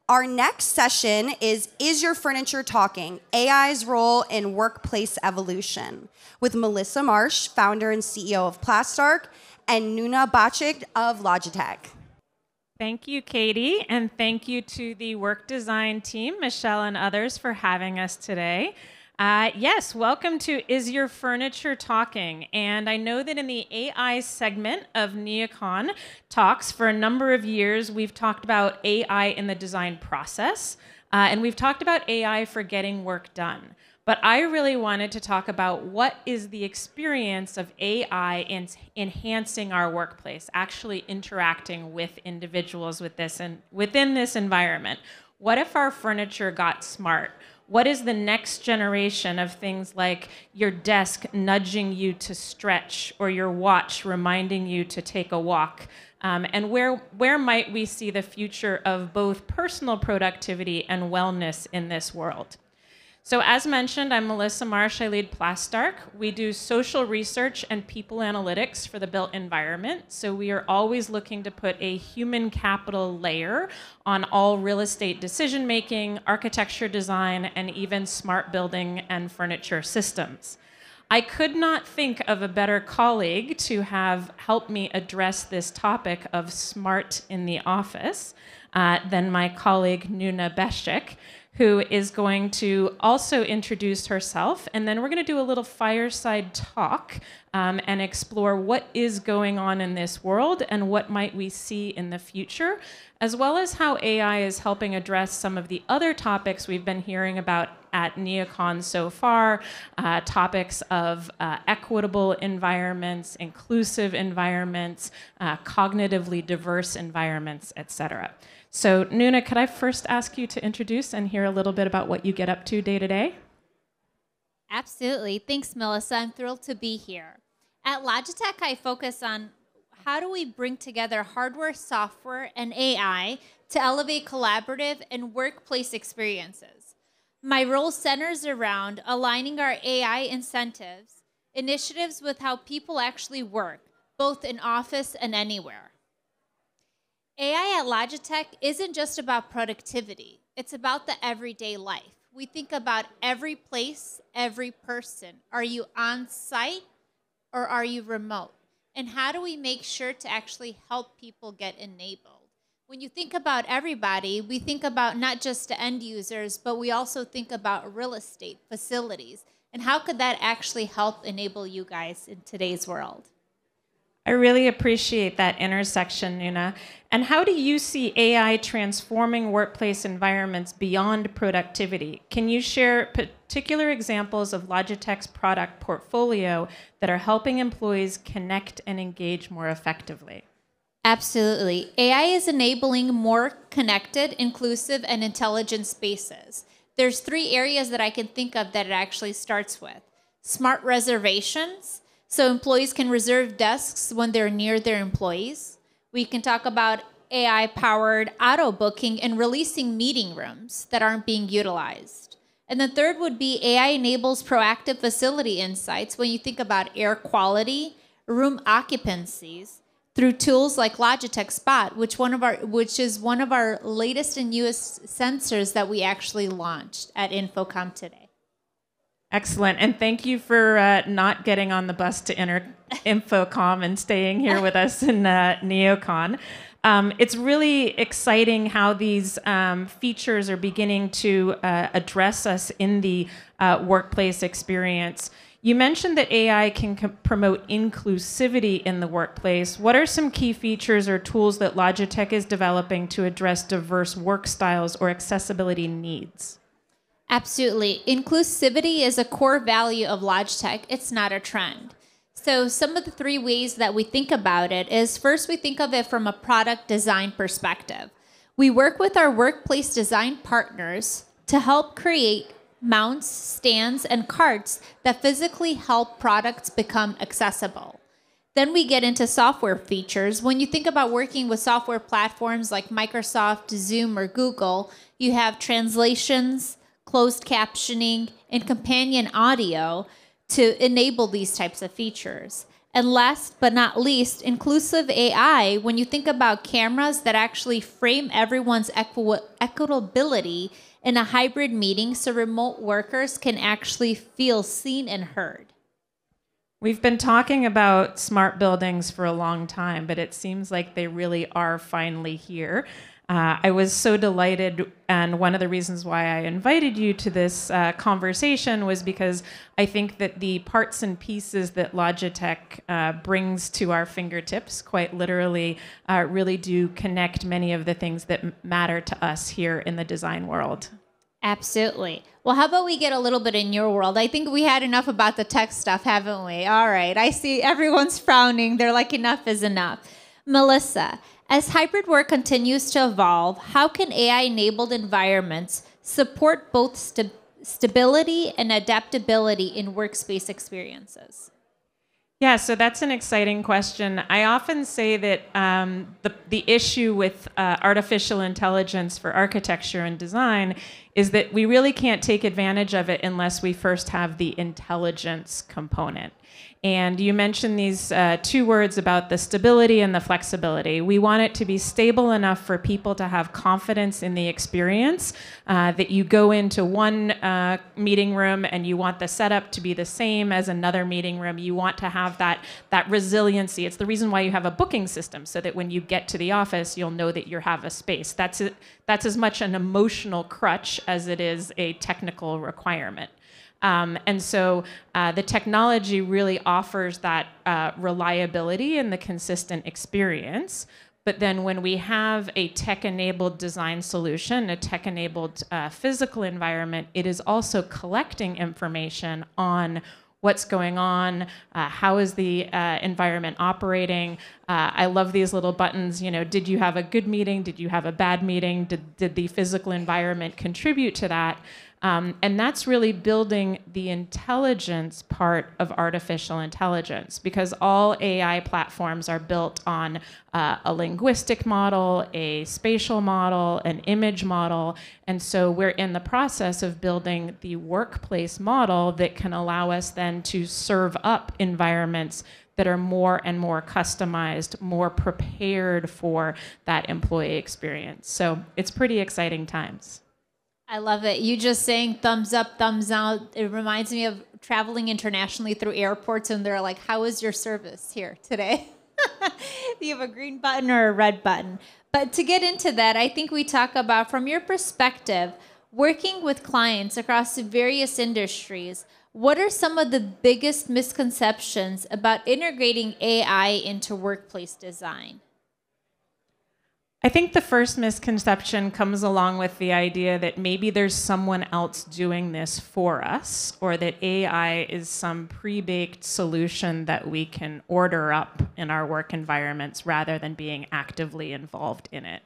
Our next session is Your Furniture Talking? AI's Role in Workplace Evolution, with Melissa Marsh, founder and CEO of PLASTARC, and Nuna Becic of Logitech. Thank you, Katie, and thank you to the work design team, Michelle and others, for having us today. Yes, welcome to Is Your Furniture Talking? And I know that in the AI segment of NeoCon talks, for a number of years, we've talked about AI in the design process, and we've talked about AI for getting work done. But I really wanted to talk about what is the experience of AI in enhancing our workplace, actually interacting with individuals with this and within this environment. What if our furniture got smart? What is the next generation of things like your desk nudging you to stretch or your watch reminding you to take a walk? And where might we see the future of both personal productivity and wellness in this world? So as mentioned, I'm Melissa Marsh. I lead PLASTARC. We do social research and people analytics for the built environment. So we are always looking to put a human capital layer on all real estate decision-making, architecture design, and even smart building and furniture systems. I could not think of a better colleague to have helped me address this topic of smart in the office than my colleague Nuna Becic, who is going to also introduce herself. And then we're going to do a little fireside talk and explore what is going on in this world and what might we see in the future, as well as how AI is helping address some of the other topics we've been hearing about at NeoCon so far, topics of equitable environments, inclusive environments, cognitively diverse environments, et cetera. So Nuna, could I first ask you to introduce and hear a little bit about what you get up to day to day? Absolutely. Thanks, Melissa. I'm thrilled to be here. At Logitech, I focus on how do we bring together hardware, software, and AI to elevate collaborative and workplace experiences. My role centers around aligning our AI initiatives with how people actually work, both in office and anywhere. AI at Logitech isn't just about productivity. It's about the everyday life. We think about every place, every person. Are you on site or are you remote? And how do we make sure to actually help people get enabled? When you think about everybody, we think about not just the end users, but we also think about real estate, facilities. And how could that actually help enable you guys in today's world? I really appreciate that intersection, Nuna. And how do you see AI transforming workplace environments beyond productivity? Can you share particular examples of Logitech's product portfolio that are helping employees connect and engage more effectively? Absolutely. AI is enabling more connected, inclusive, and intelligent spaces. There's 3 areas that I can think of that it actually starts with. Smart reservations. So employees can reserve desks when they're near their employees. We can talk about AI-powered auto booking and releasing meeting rooms that aren't being utilized. And the third would be AI enables proactive facility insights when you think about air quality, room occupancies, through tools like Logitech Spot, which is one of our latest and newest sensors that we actually launched at InfoComm today. Excellent. And thank you for not getting on the bus to InfoComm and staying here with us in NeoCon. It's really exciting how these features are beginning to address us in the workplace experience. You mentioned that AI can promote inclusivity in the workplace. What are some key features or tools that Logitech is developing to address diverse work styles or accessibility needs? Absolutely. Inclusivity is a core value of Logitech. It's not a trend. So some of the 3 ways that we think about it is, first, we think of it from a product design perspective. We work with our workplace design partners to help create mounts, stands, and carts that physically help products become accessible. Then we get into software features. When you think about working with software platforms like Microsoft, Zoom, or Google, you have translations, closed captioning, and companion audio to enable these types of features. And last but not least, inclusive AI, when you think about cameras that actually frame everyone's equitability in a hybrid meeting so remote workers can actually feel seen and heard. We've been talking about smart buildings for a long time, but it seems like they really are finally here. I was so delighted, and one of the reasons why I invited you to this conversation was because I think that the parts and pieces that Logitech brings to our fingertips, quite literally, really do connect many of the things that matter to us here in the design world. Absolutely. Well, how about we get a little bit in your world? I think we had enough about the tech stuff, haven't we? All right. I see everyone's frowning. They're like, enough is enough. Melissa, as hybrid work continues to evolve, how can AI-enabled environments support both stability and adaptability in workspace experiences? Yeah, so that's an exciting question. I often say that the issue with artificial intelligence for architecture and design is that we really can't take advantage of it unless we first have the intelligence component. And you mentioned these two words about the stability and the flexibility. We want it to be stable enough for people to have confidence in the experience, that you go into one meeting room and you want the setup to be the same as another meeting room. You want to have that resiliency. It's the reason why you have a booking system, so that when you get to the office, you'll know that you have a space. That's as much an emotional crutch as it is a technical requirement. And so the technology really offers that reliability and the consistent experience. But then when we have a tech-enabled design solution, a tech-enabled physical environment, it is also collecting information on what's going on, how is the environment operating. I love these little buttons, did you have a good meeting? Did you have a bad meeting? Did the physical environment contribute to that? And that's really building the intelligence part of artificial intelligence, because all AI platforms are built on a linguistic model, a spatial model, an image model. And so we're in the process of building the workplace model that can allow us then to serve up environments that are more and more customized, more prepared for that employee experience. So it's pretty exciting times. I love it. You just saying thumbs up, thumbs out. It reminds me of traveling internationally through airports, and they're like, how is your service here today? Do you have a green button or a red button? But to get into that, I think we talk about, from your perspective, working with clients across various industries, what are some of the biggest misconceptions about integrating AI into workplace design? I think the first misconception comes along with the idea that maybe there's someone else doing this for us, or that AI is some pre-baked solution that we can order up in our work environments rather than being actively involved in it.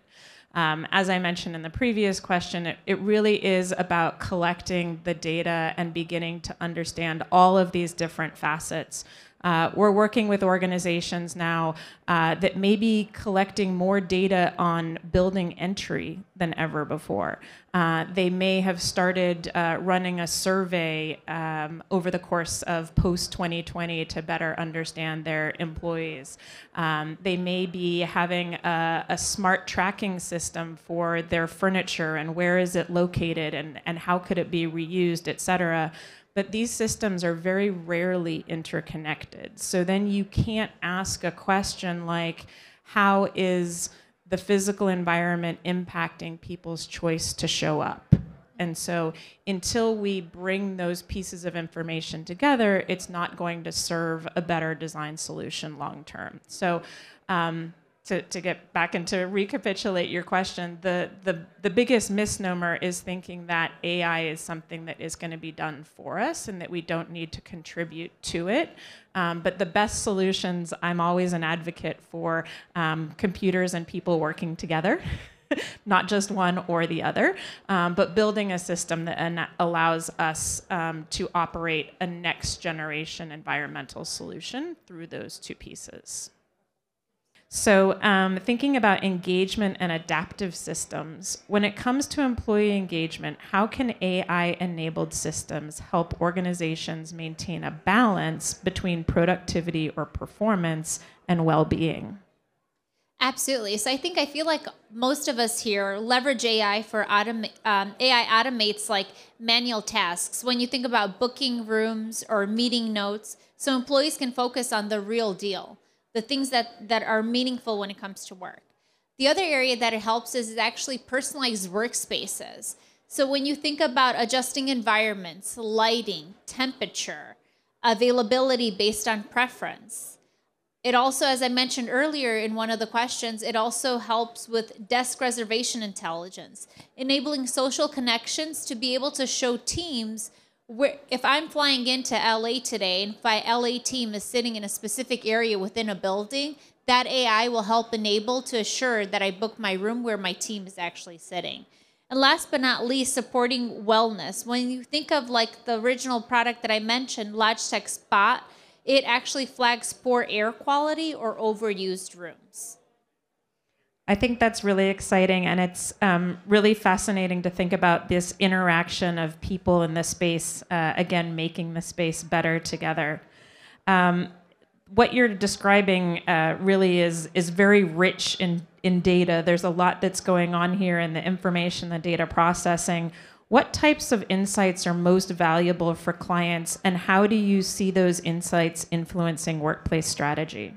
As I mentioned in the previous question, it really is about collecting the data and beginning to understand all of these different facets. We're working with organizations now that may be collecting more data on building entry than ever before. They may have started running a survey over the course of post-2020 to better understand their employees. They may be having a smart tracking system for their furniture and where is it located and how could it be reused, et cetera. But these systems are very rarely interconnected. So then you can't ask a question like, how is the physical environment impacting people's choice to show up? And so until we bring those pieces of information together, it's not going to serve a better design solution long term. So to get back and to recapitulate your question, the biggest misnomer is thinking that AI is something that is going to be done for us and that we don't need to contribute to it. But the best solutions, I'm always an advocate for computers and people working together. Not just one or the other, but building a system that allows us to operate a next generation environmental solution through those two pieces. So thinking about engagement and adaptive systems, when it comes to employee engagement, how can AI-enabled systems help organizations maintain a balance between productivity or performance and well-being? Absolutely. So I feel like most of us here leverage AI for AI automates like manual tasks. When you think about booking rooms or meeting notes, so employees can focus on the real deal, the things that are meaningful when it comes to work. The other area that it helps is actually personalized workspaces. So when you think about adjusting environments, lighting, temperature, availability based on preference, it also, as I mentioned earlier in one of the questions, it also helps with desk reservation intelligence, enabling social connections to be able to show teams where, if I'm flying into LA today and if my LA team is sitting in a specific area within a building, that AI will help enable to assure that I book my room where my team is actually sitting. And last but not least, supporting wellness. When you think of like the original product that I mentioned, Logitech Spot, it actually flags poor air quality or overused rooms. I think that's really exciting, and it's really fascinating to think about this interaction of people in the space, again, making the space better together. What you're describing really is very rich in data. There's a lot that's going on here in the information, the data processing. What types of insights are most valuable for clients, and how do you see those insights influencing workplace strategy?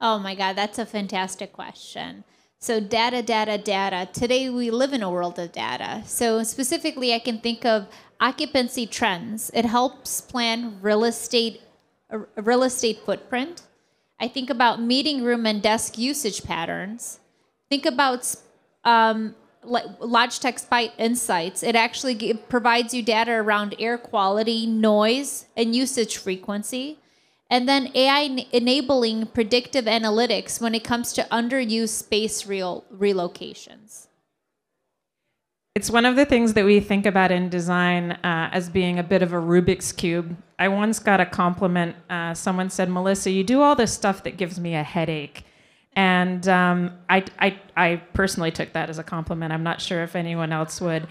Oh my God, that's a fantastic question. So data, data, data. Today we live in a world of data. So specifically, I can think of occupancy trends. It helps plan real estate footprint. I think about meeting room and desk usage patterns. Think about Logitech Spot Insights. It actually provides you data around air quality, noise, and usage frequency. And then AI enabling predictive analytics when it comes to underused space relocations. It's one of the things that we think about in design as being a bit of a Rubik's Cube. I once got a compliment. Someone said, "Melissa, you do all this stuff that gives me a headache." And I personally took that as a compliment. I'm not sure if anyone else would.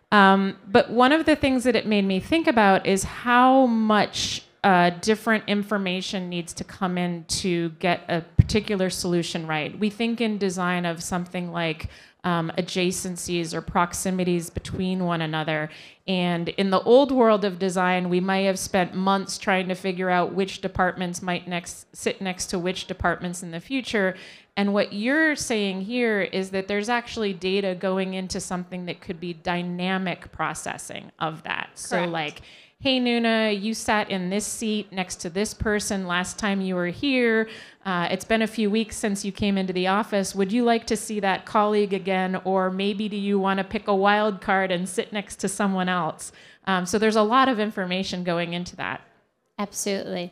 But one of the things that it made me think about is how much different information needs to come in to get a particular solution right. We think in design of something like adjacencies or proximities between one another. And in the old world of design, we might have spent months trying to figure out which departments might sit next to which departments in the future. And what you're saying here is that there's actually data going into something that could be dynamic processing of that. Correct. So like, hey, Nuna, you sat in this seat next to this person last time you were here. It's been a few weeks since you came into the office. Would you like to see that colleague again? Or maybe do you want to pick a wild card and sit next to someone else? So there's a lot of information going into that. Absolutely.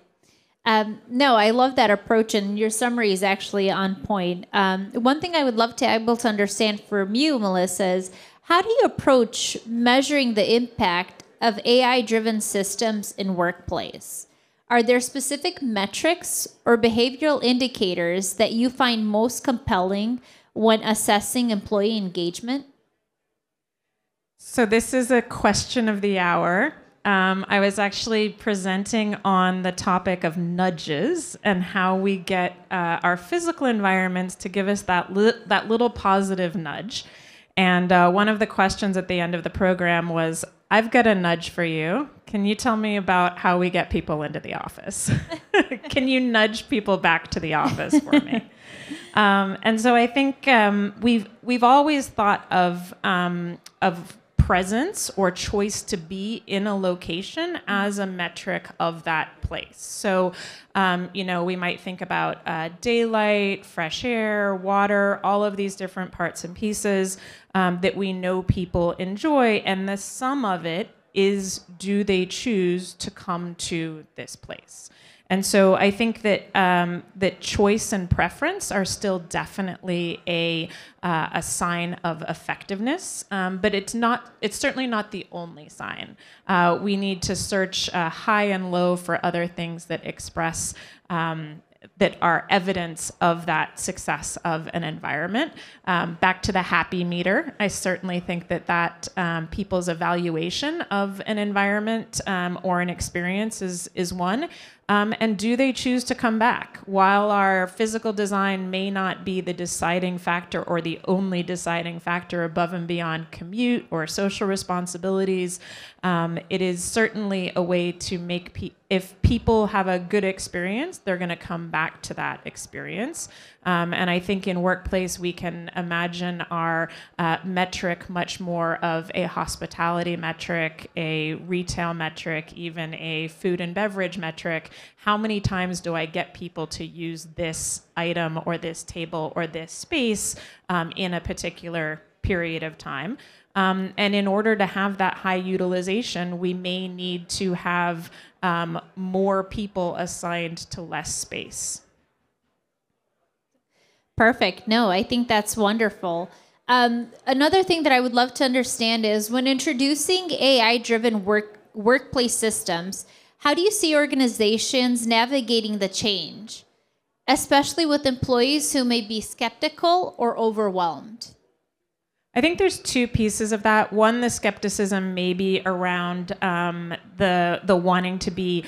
No, I love that approach, and your summary is actually on point. One thing I would love to be able to understand from you, Melissa, is how do you approach measuring the impact of AI-driven systems in workplace? Are there specific metrics or behavioral indicators that you find most compelling when assessing employee engagement? So this is a question of the hour. I was actually presenting on the topic of nudges and how we get our physical environments to give us that little positive nudge. And one of the questions at the end of the program was, I've got a nudge for you. Can you tell me about how we get people into the office? Can you nudge people back to the office for me? And so I think we've always thought of presence or choice to be in a location as a metric of that place. So, we might think about daylight, fresh air, water, all of these different parts and pieces that we know people enjoy. And the sum of it is, do they choose to come to this place? And so I think that that choice and preference are still definitely a sign of effectiveness, but it's certainly not the only sign. We need to search high and low for other things that express that are evidence of that success of an environment. Back to the happy meter, I certainly think that people's evaluation of an environment or an experience is one. And do they choose to come back? While our physical design may not be the deciding factor or the only deciding factor above and beyond commute or social responsibilities, it is certainly a way to make if people have a good experience, they're going to come back to that experience. And I think in workplace, we can imagine our metric much more of a hospitality metric, a retail metric, even a food and beverage metric. How many times do I get people to use this item or this table or this space in a particular period of time? And in order to have that high utilization, we may need to have more people assigned to less space. Perfect. No, I think that's wonderful. Another thing that I would love to understand is when introducing AI-driven workplace systems, how do you see organizations navigating the change, especially with employees who may be skeptical or overwhelmed? I think there's two pieces of that. One, the skepticism may be around the wanting to be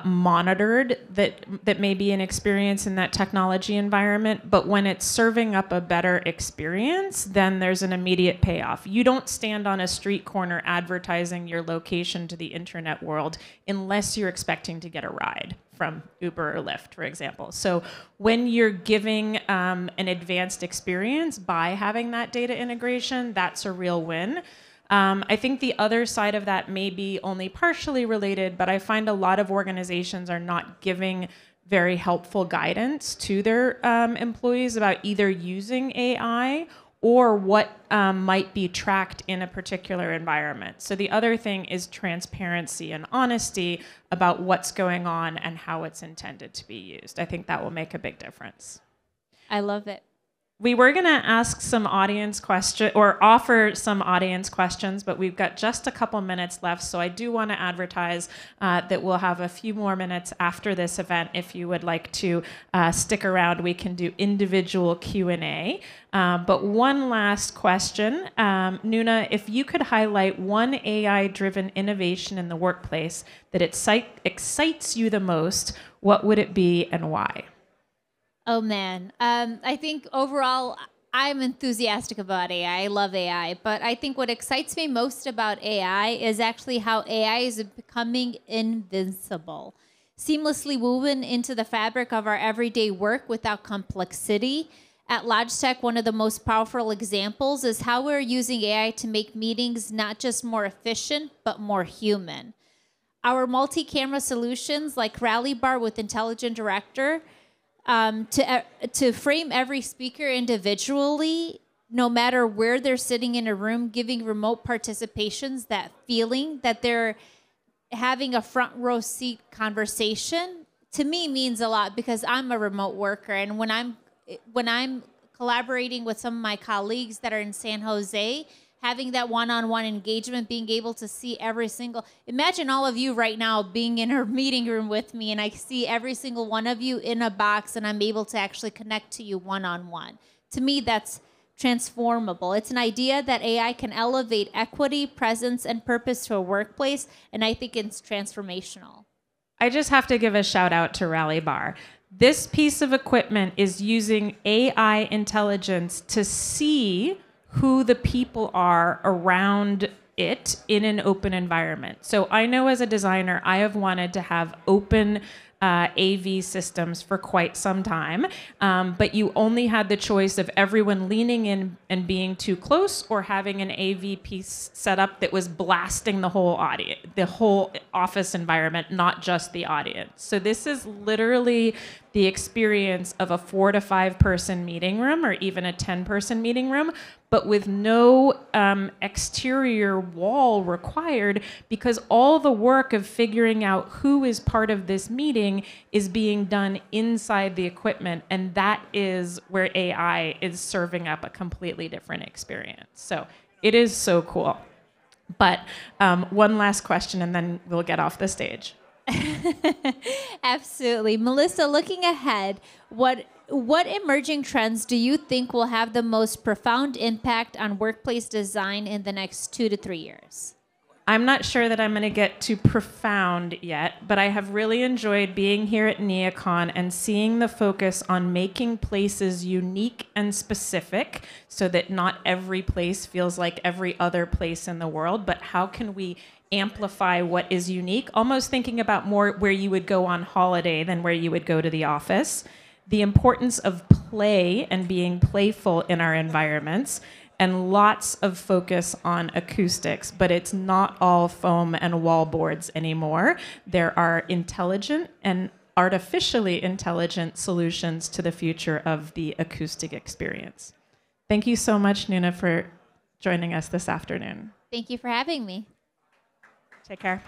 monitored that may be an experience in that technology environment. But when it's serving up a better experience, then there's an immediate payoff. You don't stand on a street corner advertising your location to the internet world unless you're expecting to get a ride from Uber or Lyft, for example. So when you're giving an advanced experience by having that data integration, that's a real win. I think the other side of that may be only partially related, but I find a lot of organizations are not giving very helpful guidance to their employees about either using AI or what might be tracked in a particular environment. So the other thing is transparency and honesty about what's going on and how it's intended to be used. I think that will make a big difference. I love it. We were going to ask some audience questions or offer some audience questions, but we've got just a couple minutes left. So I do want to advertise that we'll have a few more minutes after this event. If you would like to stick around, we can do individual Q&A. But one last question. Nuna, if you could highlight one AI-driven innovation in the workplace that excites you the most, what would it be and why? Oh, man. I think overall, I'm enthusiastic about AI. I love AI. But I think what excites me most about AI is actually how AI is becoming invincible, seamlessly woven into the fabric of our everyday work without complexity. At Logitech, one of the most powerful examples is how we're using AI to make meetings not just more efficient, but more human. Our multi-camera solutions like Rally Bar with Intelligent Director, to frame every speaker individually, no matter where they're sitting in a room, giving remote participations that feeling that they're having a front row seat conversation, to me means a lot because I'm a remote worker. And when I'm collaborating with some of my colleagues that are in San Jose, having that one-on-one engagement, being able to see every single, imagine all of you right now being in a meeting room with me and I see every single one of you in a box and I'm able to actually connect to you one-on-one. To me, that's transformable. It's an idea that AI can elevate equity, presence, and purpose to a workplace, and I think it's transformational. I just have to give a shout out to Rally Bar. This piece of equipment is using AI intelligence to see who the people are around it in an open environment. So I know as a designer, I have wanted to have open AV systems for quite some time, but you only had the choice of everyone leaning in and being too close or having an AV piece set up that was blasting the whole audience, the whole office environment, not just the audience. So this is literally the experience of a 4 to 5 person meeting room or even a 10-person meeting room, but with no exterior wall required because all the work of figuring out who is part of this meeting is being done inside the equipment, and that is where AI is serving up a completely different experience. So it is so cool. But one last question, and then we'll get off the stage. Absolutely. Melissa, looking ahead, what emerging trends do you think will have the most profound impact on workplace design in the next 2 to 3 years? I'm not sure that I'm going to get too profound yet, but I have really enjoyed being here at NeoCon and seeing the focus on making places unique and specific so that not every place feels like every other place in the world, but how can we amplify what is unique, almost thinking about more where you would go on holiday than where you would go to the office. The importance of play and being playful in our environments, and lots of focus on acoustics, but it's not all foam and wall boards anymore. There are intelligent and artificially intelligent solutions to the future of the acoustic experience. Thank you so much, Nuna, for joining us this afternoon. Thank you for having me. Take care.